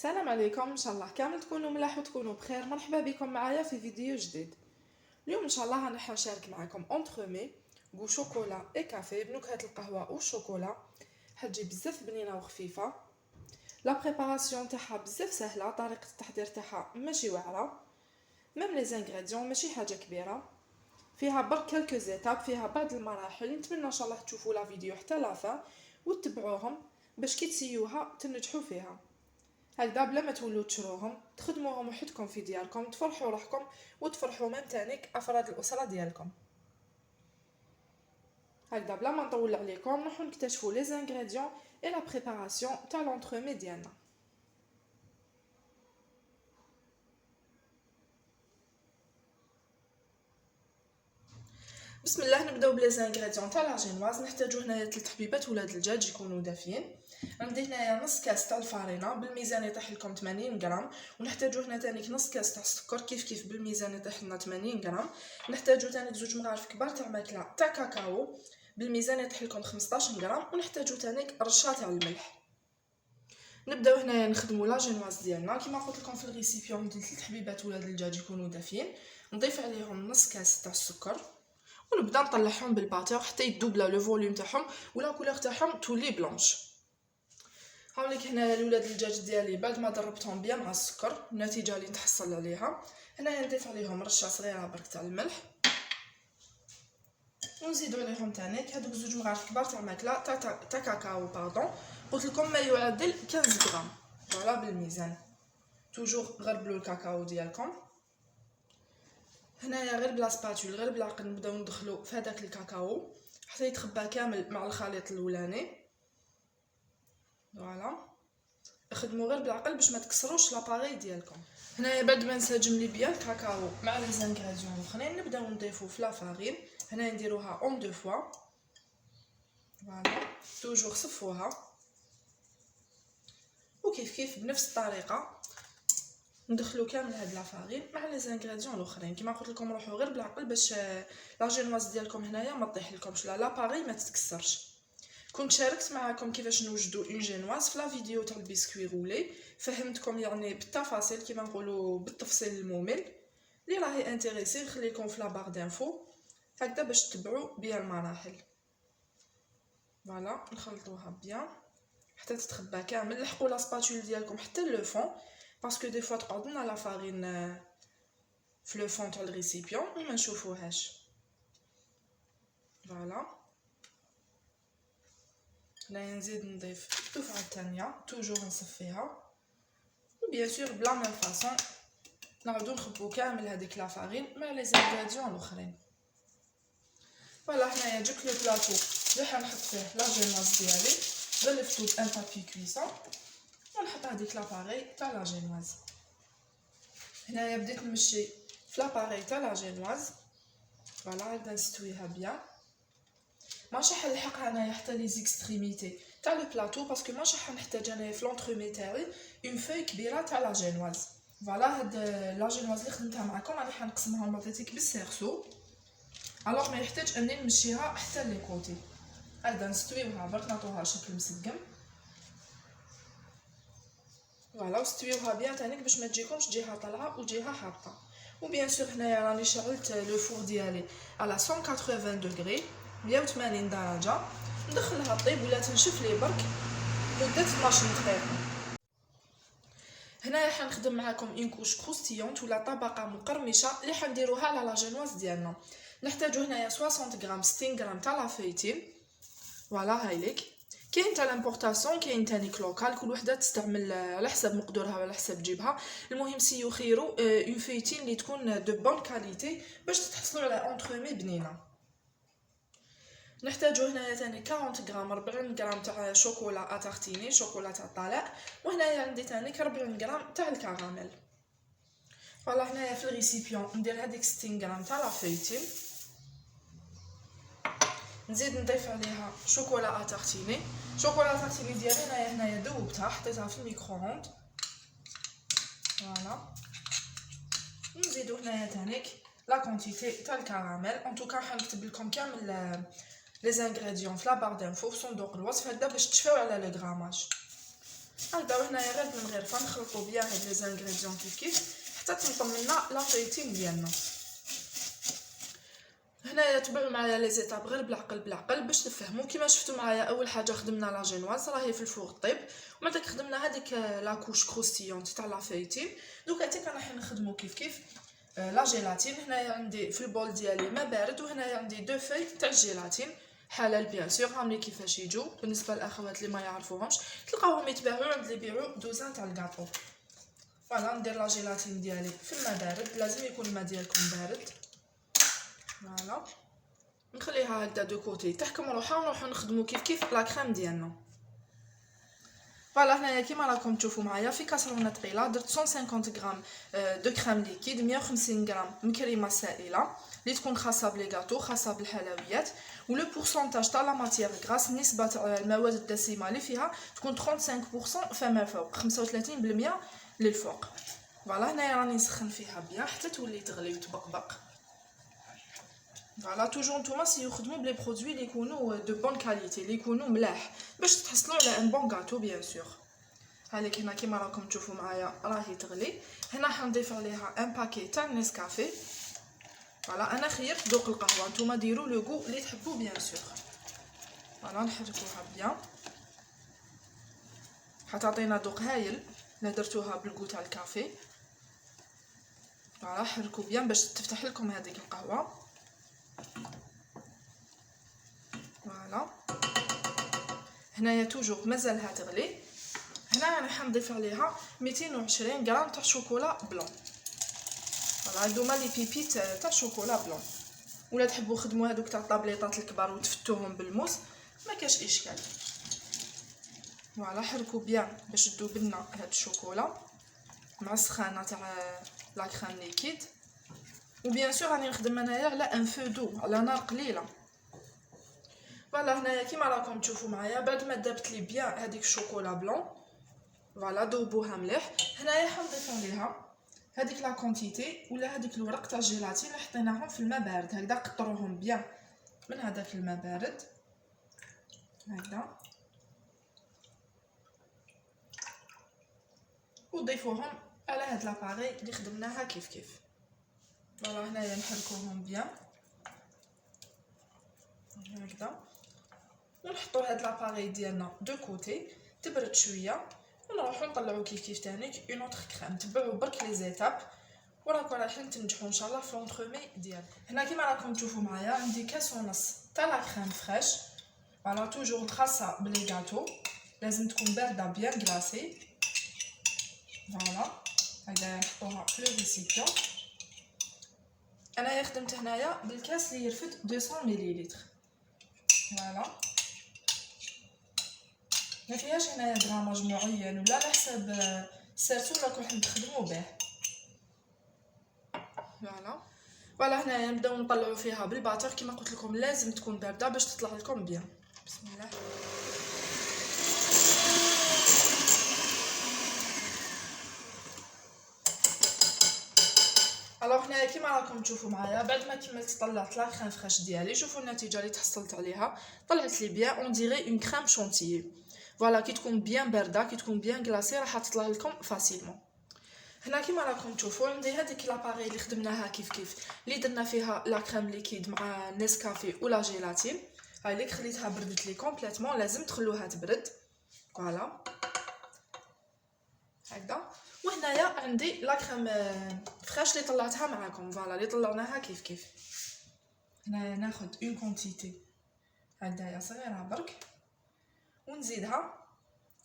السلام عليكم، ان شاء الله كامل تكونوا ملاح وتكونوا بخير. مرحبا بكم معايا في فيديو جديد. اليوم ان شاء الله راح نشارك معكم اونترومي غو شوكولا اي كافي بنكهه القهوه والشوكولا. حتجي بزاف بنينه وخفيفه. لا بريباراسيون تاعها بزاف سهله، طريقه التحضير تاعها ماشي واعره، ميم لي زانغريديون ماشي حاجه كبيره، فيها برك كالكو زيتاب، فيها بعض المراحل. نتمنى ان شاء الله تشوفوا لا فيديو حتى لافا وتتبعوهم باش كي تسيوها تنجحوا فيها. هكذا بلا ما تولوا تشروهم، تخدموهم وحدكم في ديالكم، تفرحوا روحكم وتفرحوا ميم تانيك افراد الاسره ديالكم. هكذا بلا ما نطول عليكم نروحو نكتشفوا لي زانغريديون اي لا بريباراسيون تاع لونترومي ديالنا. بسم الله، نبداو بلي زانغريديون تاع لا جينواز. نحتاجو هنايا 3 حبيبات ولاد الدجاج يكونوا دافيين. عندي هنايا نص كاس تاع الفارينه بالميزان يطيح لكم 80 غرام، ونحتاجو هنا تانيك نص كاس تاع السكر كيف بالميزان يطيح لنا 80 غرام. نحتاجو تانيك 2 مغارف كبار تاع ماكله تاع كاكاو بالميزان يطيح لكم 15 غرام، ونحتاجو تانيك رشه تاع الملح. نبداو هنايا نخدموا لا جينواز ديالنا. كيما قلت لكم في الريسيبيون ندير 3 حبيبات ولاد الدجاج يكونوا دافيين، نضيف عليهم نص كاس تاع السكر ونبدا نطلعهم بالباتور حتى يدوبلا لو فوليوم تاعهم ولا كولور تاعهم تولي بلونش. هاوليك هنا الولاد الدجاج ديالي بعد ما ضربتهم بيان مع السكر، النتيجه اللي نتحصل عليها هنايا نضيف عليهم رشه صغيره برك تاع الملح، ونزيدو عليهم تانيك هادوك 2 مغارف كبار تاع ماكله تاع كاكاو باردون، قلت لكم ما يعادل 15 غرام فوالا بالميزان. توجور غربلوا الكاكاو ديالكم هنايا غير بلا سباتول، غير بالعقل نبداو ندخلو في هذاك الكاكاو حتى يتخبى كامل مع الخليط الاولاني. فوالا خدموا غير بالعقل باش ما تكسروش لاباري ديالكم. هنايا بعد ما نسجم لي بيان الكاكاو مع لي زانغريديون الاخرين نبداو نضيفو في لا فارين. هنايا نديروها اون دو فوا. فوالا توجور صفوها وكيف بنفس الطريقه ندخلو كامل هاد لا فارين مع لي زانغريديون الاخرين. كيما قلت لكم روحوا غير بالعقل باش لا جينواز ديالكم هنايا ما تطيح لكمش، لا باري ما تتكسرش. كنت شاركت معكم كيفاش نوجدوا اون جينواز في لا فيديو تاع البسكوي غولي، فهمتكم يعني بالتفاصيل كيما نقولوا بالتفصيل الممل. اللي راهي انتريسي نخليكم في لا بار دانفو هكذا باش تتبعوا بيان المراحل. فوالا نخلطوها بيان حتى تتخبى كامل. لحقوا لا سباتول ديالكم حتى لو فون باسكو دي فوا تقعد لنا لا فارين في لو فون تاع الريسيبيون وما نشوفوهاش. فوالا هنايا نزيد نضيف الدفعه الثانيه توجور نصفيها، وبيان سور بلا ميم فاصون نعاودو نخبو كامل هذيك لا فارين مع لي زانغريديون الاخرين. فوالا هنايا جبت لو بلاطو اللي حنحط فيه لا جينواز ديالي، غلفتو بان بابي كويسون ونحط هذيك لاباري تاع لا جينواز. هنايا بديت نمشي في لاباري تاع لا جينواز. فوالا نبدا نستويها بيان، ماشي حنلحقها انايا حتى لي زيكستريميتي تاع لو بلاطو باسكو ماشي حنحتاج انايا في لونترومي تاعي اون فوي كبيره تاع لا جينواز. فوالا هاد لا جينواز اللي خدمتها معكم راني حنقسمها مطيتيك بالسيرسو، الوغ ما يحتاج اني نمشيها حتى لي كوتي. هكذا نستويوها برك نعطوها شكل مسقم. فوالا وستويوها بيان تانيك باش ما تجيكمش جهه طالعه وجهه هابطه. وبيان سور هنايا راني شعلت لو فور ديالي على 180 دوغري 180 درجه، ندخلها طيب ولا تنشف لي برك مده 12 دقيقه. هنايا حنخدم معكم اون كوش كروستيونت ولا طبقه مقرمشه اللي حنديروها على لا جينواز ديالنا. نحتاجو هنايا 60 غرام 60 غرام تاع لا فيتين. فوالا هايليك كاين تاع لامبورطاسيون كاين تانيك لوكال، كل وحده تستعمل على حسب مقدورها وعلى حسب جيبها. المهم سيو خيرو اون فيتين اللي تكون دو بون كاليتي باش تحصلوا على اونترومي بنينه. نحتاجو هنايا تاني 40 غرام 40 غرام تاع شوكولا اتارتيني شوكولا تاع الطلاء، وهنايا عندي تاني 40 غرام تاع الكراميل. فوالا هنايا في الريسيبيون ندير هذيك 60 غرام تاع لا فيتين، نزيد نضيف عليها شوكولا اتارتيني. شوكولا اتارتيني ديالي هنايا ذوبتها حطيتها في الميكرووند. فوالا نزيدو هنايا تانيك لا كونتيتي تاع الكراميل. ان توكا حنكتب لكم كامل لي زانغريديون في لا بار دانفو في صندوق الوصف هكذا باش تشفاو على لو غراماج. نبداو هنايا غير بالمغرفه نخلطوا بيان هاد لي زانغريديون كيف حتى تنظم لنا لا فايتين ديالنا. هنايا تبعوا معايا لي زيتاب غير بالعقل باش تفهموا. كيما شفتوا معايا اول حاجه خدمنا لا جينواز راهي في الفوغ طيب، ومن داك خدمنا هذيك لا كوش كروستيون تاع لا فايتين. دوكا حتى راح نخدموا كيف لا جيلاتين. هنايا عندي في البول ديالي ما بارد، وهنايا عندي دو في تاع الجيلاتين حلال بيان سور. عاملي كيفاش يجوا بالنسبه للاخوات اللي ما يعرفوهمش تلقاوهم يتباعوا عند اللي يبيعوا دوزان تاع الكاطو. فوالا ندير لا جيلاتين ديالي في الماء بارد، لازم يكون الماء ديالكم بارد. فوالا نخليها هكذا دو كوتي تحكم روحها، ونروحو نخدمو كيف لا كريم ديالنا. فوالا هنايا كيما راكم تشوفوا معايا في كاسرونه طويله درت 150 غرام دو كريم ليكيد، 150 غرام من كريمه سائله اللي تكون خاصه بلي غاتو خاصه بالحلويات، ولو بورسونتاج تاع لا ماتيير غراس نسبه تاع المواد الدسمه اللي فيها تكون 35% فما فوق 35% للفوق. فوالا هنايا راني نسخن فيها بيان حتى تولي تغلي وتبقبق. فوالا توجور نتوما سي يخدموا بلي برودوي اللي يكونوا دو بون كاليتي، اللي يكونوا ملاح باش تحصلوا على ان بون غاتو بيان سور. هذيك هنا كيما راكم تشوفوا معايا راهي تغلي. هنا حنضيف عليها ان باكي تاع نسكافي. فوالا انا خيرت ذوق القهوه، نتوما ديروا لو غو اللي تحبوا بيان سور. فوالا نحركوها بيان حتعطينا ذوق هايل لا درتوها بالغو تاع الكافي. فوالا حركوا بيان باش تفتح لكم هذيك القهوه. فوالا هنايا توجور مازالها تغلي. هنا انا حنضيف عليها 220 غرام تاع شوكولا بلون. فوالا هادوما لي بيبيت تاع شوكولا بلون، ولا تحبوا خدموا هذوك تاع الطابليطات الكبار وتفتوهم بالموس ما كاش اشكال. فوالا حركوا بيان باش تذوب لنا هاد الشوكولا مع السخانه تاع لا كريم ليكيد. وبيان سور راني نخدم انايا على ان فو دو، على نار قليله. فوالا هنايا كيما راكم تشوفوا معايا بعد ما دابت لي بيان هذيك الشوكولا بلون فوالا ذوبوها مليح. هنايا حنضيف عليها هذيك لا كونتيتي ولا هذيك الورق تاع الجيلاتين اللي حطيناهم في الماء بارد. هكذا قطروهم بيان من هذاك الماء بارد هكذا، وضيفوهم على هاد لاباري اللي خدمناها كيف. فوالا هنايا نحركوهم بيان هكذا، ونحطو هاد لاباري ديالنا دو كوتي تبرد شويه، ونروحو نطلعو كيف تانيك اون اوتر كريم. تبعو برك لي زيتاب وراكم رايحين تنجحوا ان شاء الله في لونترومي ديالكم. هنا كيما راكم تشوفوا معايا عندي كاس ونص تاع لا كريم فريش. فوالا توجور الخاصه بلي غاتو لازم تكون بارده بيان غلاسي. فوالا هكذا نحطوها في لو ريسيبيون. انايا خدمت هنايا بالكاس اللي يرفد 200 مليلتر. فوالا ما فيهاش هنايا غراماج معين ولا على حساب السيرتو ولا راكم تخدموا به. فوالا هنايا نبداو نطلعوا فيها بالباتر. كما قلت لكم لازم تكون بارده باش تطلع لكم بيان. بسم الله. الوغ هنايا كيما راكم تشوفوا معايا بعد ما كملت طلعت لا كريم فريش ديالي. شوفوا النتيجه اللي تحصلت عليها، طلعت لي بيان اون ديري اون كريم شونتيي. فوالا كي تكون بيان بارده كي تكون بيان غلاسي راح تطلع لكم فاسيلمون. هنا كيما راكم تشوفوا عندي هذيك لاباري اللي خدمناها كيف اللي درنا فيها لا كريم ليكيد مع نسكافي ولا جيلاتين. هاي اللي خليتها بردت لي كومبليتمون، لازم تخلوها تبرد. فوالا هكذا. وهنايا عندي لا كريم فريش اللي طلعتها معاكم. فوالا اللي طلعناها كيف. هنايا ناخذ اون كونتيتي هكذايا صغيره برك ونزيدها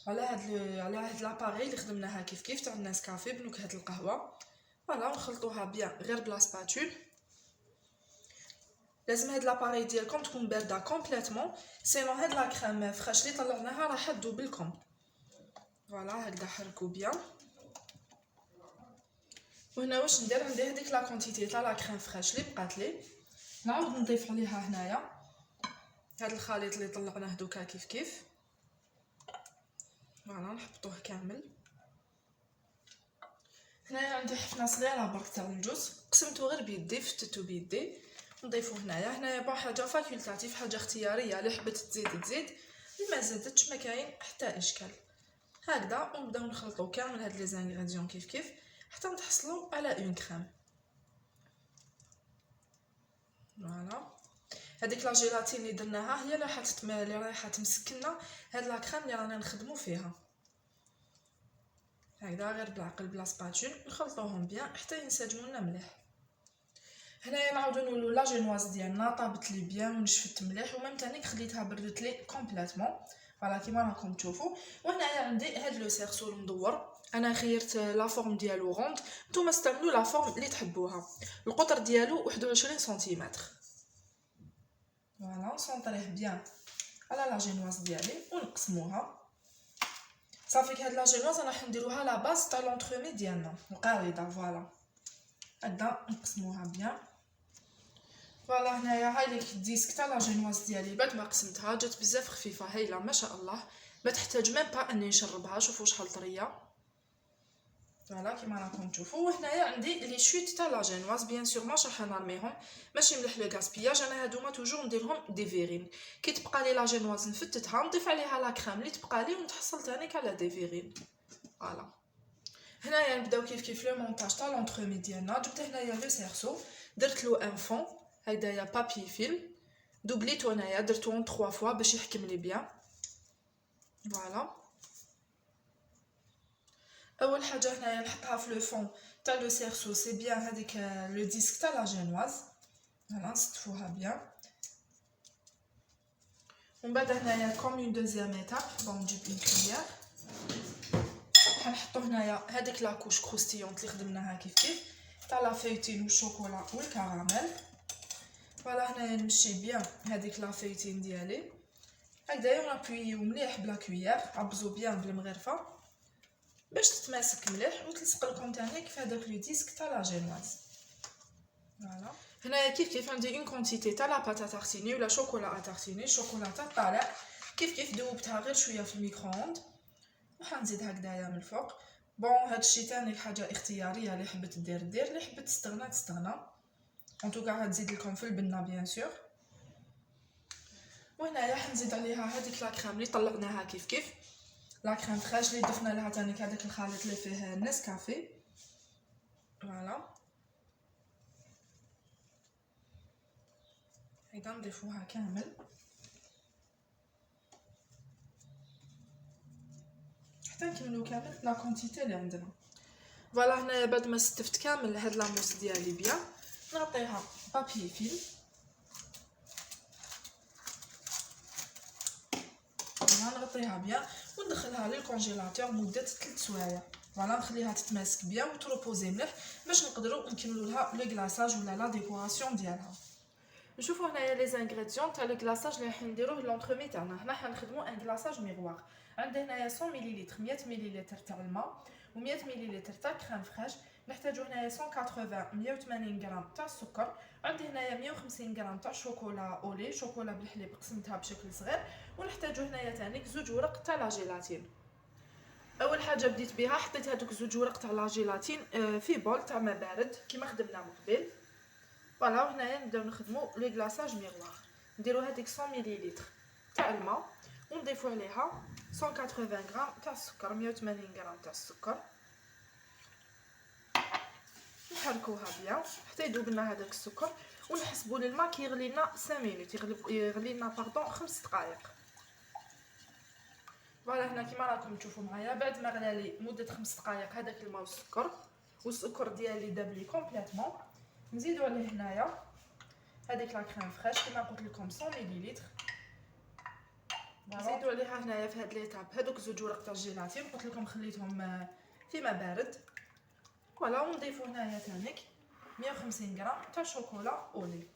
على هاد لاباري اللي خدمناها كيف تاع النسكافي بنكهه القهوه. فوالا ونخلطوها بيان غير بلا سباتول. لازم هاد لاباري ديالكم تكون بارده كومبليتمون، سينو هاد لا كريم فريش اللي طلعناها راح تذوب لكم. فوالا هكذا حركوا بيان. وهنا واش ندير، عندي هذيك لا كونتيتي تاع لا كريم فريش اللي بقات لي، نعاود نضيف عليها هنايا هاد الخليط اللي طلعناه دوكا كيف. فوالا نحطوه كامل. هنايا عندي حفنه صغيره برك تاع الجوز، قسمته غير بيدي، فتتو بيدي. نضيفو هنايا با حاجه فاكولتاتيف، حاجه اختياريه، اللي حبت تزيد اللي ما زادتش ما كاين حتى اشكال. هكذا ونبداو نخلطو كامل هاد لي زانغريديون كيف حتى نتحصلوا على اون كريم. فوالا هذيك لا جيلاتين اللي درناها هي اللي رايحه تمسكنا هاد لا كريم اللي رانا نخدموا فيها. هكذا غير بالعقل بلا سباتول نخلطوهم بيان حتى ينسجموا لنا مليح. هنايا نعاودو نقولوا لا جينواز ديالنا طابت لي بيان ونشفت مليح وميم تانيك خليتها بردت لي كومبليتوم فوالا كيما راكم تشوفوا. وهنايا عندي هاد لو سيرسو المدور، انا خيرت لا فورم ديالو روند، نتوما استعملوا لا فورم اللي تحبوها. القطر ديالو 21 سنتيمتر. فوالا نسونطريه بيان على لا جينواز ديالي ونقسموها صافي. هاد لا جينواز راح نديروها لا باز تاع لونطرومي ديالنا القاعده. فوالا هكذا نقسموها بيان. فوالا هنايا هاي ليك الديسك تاع لا جينواز ديالي بعد ما قسمتها جات بزاف خفيفه هايله ما شاء الله، ما تحتاج ميم با اني نشربها. شوفوا شحال طريه. فوالا كيما راكم تشوفوا. وهنايا عندي لي شوت تاع لا جينواز بيان سور ماشي راح نرميهم، ماشي مليح لو غاسبياج. انا هادوما توجور نديرهم دي فيرين، كي تبقى لي لا جينواز نفتتها نضيف عليها لا كريم اللي تبقى لي ونتحصل تاني على دي فيرين. فوالا هنايا نبداو كيف لو مونتاج تاع لونطرومي ديالنا. جبت هنايا لو سيرسو درت له ان فون هكذايا بابي فيلم، دوبليتو هنايا درتو 3 فوا باش يحكم لي بيان. فوالا اول حاجه هنايا نحطها في لو فون تاع لو سيرسو سي بيان هذيك لو ديسك تاع لا جينواز. فوالا نستفوها بيان. ومن بعد هنايا كوم اون دوزيام ايتاب بون نجيب اون كويير حنحطو هنايا هذيك لاكوش كروستيونط اللي خدمناها كيف تاع لا فيوتين والشوكولا والكراميل. فوالا هنايا نمشي بيان هذيك لا فيوتين ديالي هكذايا ونابويو مليح بلا كويير، عبزو بيان بالمغرفه باش تتماسك مليح وتلصق لكم تاني في هذاك لو ديسك تاع لا جينواز. فوالا هنايا كيف عندي اون كونتيتي تاع لا باتا تارتيني ولا شوكولا تارتيني، شوكولا تاع طالع كيف ذوبتها غير شويه في الميكرووند وحنزيد هكذايا من الفوق. بون هادشي تاني حاجه اختياريه، اللي حبت دير اللي حبت تستغنى ان توكا هتزيد لكم في البنه بيان سور. وهنايا حنزيد عليها هذيك لا كريم اللي طلعناها كيف لا كريم فريش اللي ضفنا لها تاني هذاك الخليط اللي فيه نسكافي. فوالا هيدا نضيفوها كامل حتى نكملو كامل لا كونتيتي اللي عندنا. فوالا هنايا بعد ما استفت كامل هاد لاموس ديالي بيان نعطيها بابي فيل. نغطيها بيان وندخلها للكونجيلاتور مده 3 سوايع. فوالا نخليها تتماسك بيان وتروبوزي مليح باش نقدروا نكملوا لها لو غلاصاج ولا لا ديكوراسيون ديالها. نشوفوا هنايا لي زانغريديون تاع لو غلاصاج اللي راح نديروه لونطرومي تاعنا. هنا حنخدموا ان غلاصاج ميغوار. عندي هنايا 100 ملل 100 ملل تاع الماء و100 ملل تاع كريم فريش. نحتاجو هنايا 180 غرام تاع السكر. عندي هنايا 150 غرام تاع شوكولا اولي، شوكولا بالحليب قسمتها بشكل صغير. ونحتاجو هنايا تانيك 2 ورق تاع لا جيلاتين. اول حاجه بديت بها حطيت هذوك 2 ورق تاع لا جيلاتين في بول تاع ما بارد كيما خدمنا من قبل. فوالا هنايا نبداو نخدموا لي غلاصاج ميغوار. نديرو هذيك 100 ملل تاع الماء ونضيفوا عليها 180 غرام تاع السكر، 180 غرام تاع السكر. نحركوها بيان حتى يذوب لنا هذاك السكر ونحسبوا الماء كيغلي لنا 5 مينوت، يغلي لنا 5 دقائق. فوالا هنا كيما راكم تشوفوا معايا بعد ما غلى لي مده 5 دقائق هذاك الماء والسكر ديالي داب لي كومبليتوم. نزيدوا عليه هنايا هذيك لا كريم فريش كما قلت لكم 100 ملل. نزيدوا عليها هنايا في هاد ليطاب هذوك 2 ورق تاع الجيلاتين قلت لكم خليتهم في ما بارد. فوالا ونضيفوا هنايا تانيك 150 غرام تاع شوكولا اولي.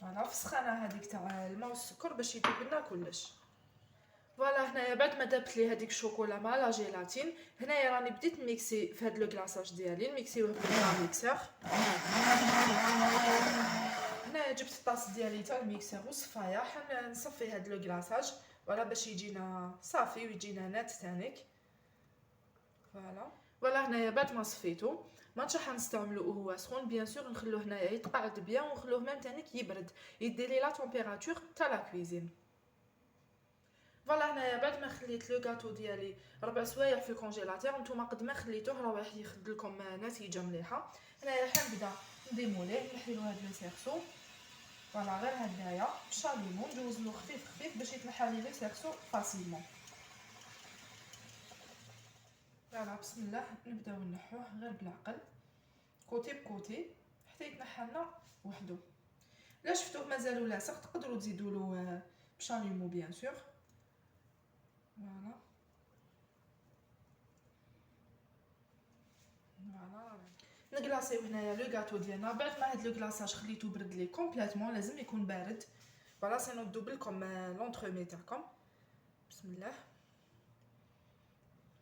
فوالا في السخانه هذيك تاع الماء والسكر باش يذوب لنا كلش. فوالا هنايا بعد ما دابت لي هذيك الشوكولا مع لا جيلاتين هنايا راني بديت نميكسي في هذا لو غلاصاج ديالي نميكسيوه بالميكسور. هنايا جبت الطاس ديالي تاع الميكسور وصفايه حنصفي هذا لو غلاصاج ولا باش يجينا صافي ويجينا نات تانيك. فوالا هنايا بعد ما صفيتو مانش حنستعملوه وهو سخون بيان سور، نخلوه هنايا يتقعد بيان ونخلوه ميم تانيك يبرد يدي لي لا تمبيراتور تاع لا كويزين. فوالا هنايا بعد ما خليت لو غاتو ديالي 4 سوايع في الكونجيلاتور، نتوما قد ما خليتوه راه ياخذ لكم نتيجه مليحه. هنايا حنبدا نديموليه، نحيلو هاد لو سيرسو. فوالا غير هنايا بشاليمون ندوزلو خفيف خفيف باش يتنحى لي لو سيرسو فاسيلمون. فوالا بسم الله نبداو نحوه غير بالعقل كوتي بكوتي حتى يتنحى لنا وحده. لا شفتوه مازالو لاصق تقدروا تزيدوا له بشاليمو بيان سور. فوالا نكلاصيو هنايا لو غاتو ديالنا. بعد ما هاد لو كلاصاج خليتو برد لي كومبليتوم، لازم يكون بارد. فوالا سنوضو لكم لونطرومي تاعكم. بسم الله.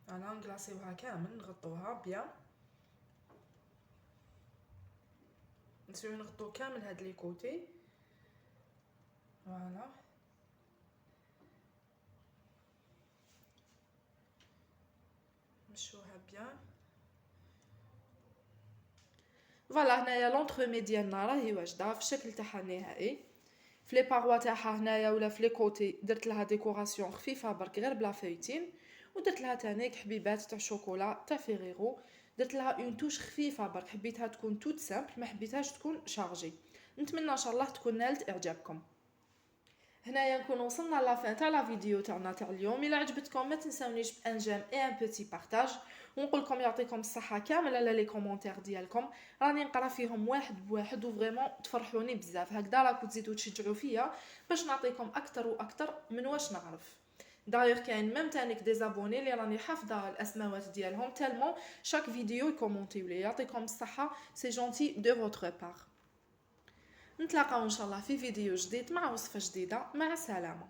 فوالا نكلاصيوها كامل، نغطوها بيان، نسيو نغطو كامل هاد لي كوتي. فوالا نمشوها بيان. فوالا هنايا لونطرومي ديالنا راهي واجده في الشكل تاعها النهائي. في لي باروا تاعها هنايا ولا في لي كوتي درت لها ديكوراسيون خفيفه برك غير بلا فايتين، ودرت لها تانيك حبيبات تاع شوكولا تاع فيغيرو. درت لها اون توش خفيفه برك، حبيتها تكون توت سامبل، ما حبيتهاش تكون شارجي. نتمنى ان شاء الله تكون نالت اعجابكم. هنايا نكون وصلنا لافين تاع لا فيديو تاعنا تاع اليوم. الا عجبتكم ما تنساونيش بان جيم اي ان بوتي بارطاج، ونقول لكم يعطيكم الصحه كامل على لي كومونتير ديالكم، راني نقرا فيهم واحد بواحد وفريمون تفرحوني بزاف. هكذا راكم تزيدوا تشجعوا فيا باش نعطيكم اكثر واكثر من واش نعرف. دايوغ كاين ميم تانيك دي زابوني اللي راني حافظه الاسماوات ديالهم تالمون شاك فيديو يكومونتيو لي. يعطيكم الصحه، سي جونتي دو فوتر بار. نتلاقاو ان شاء الله في فيديو جديد مع وصفه جديده. مع السلامه.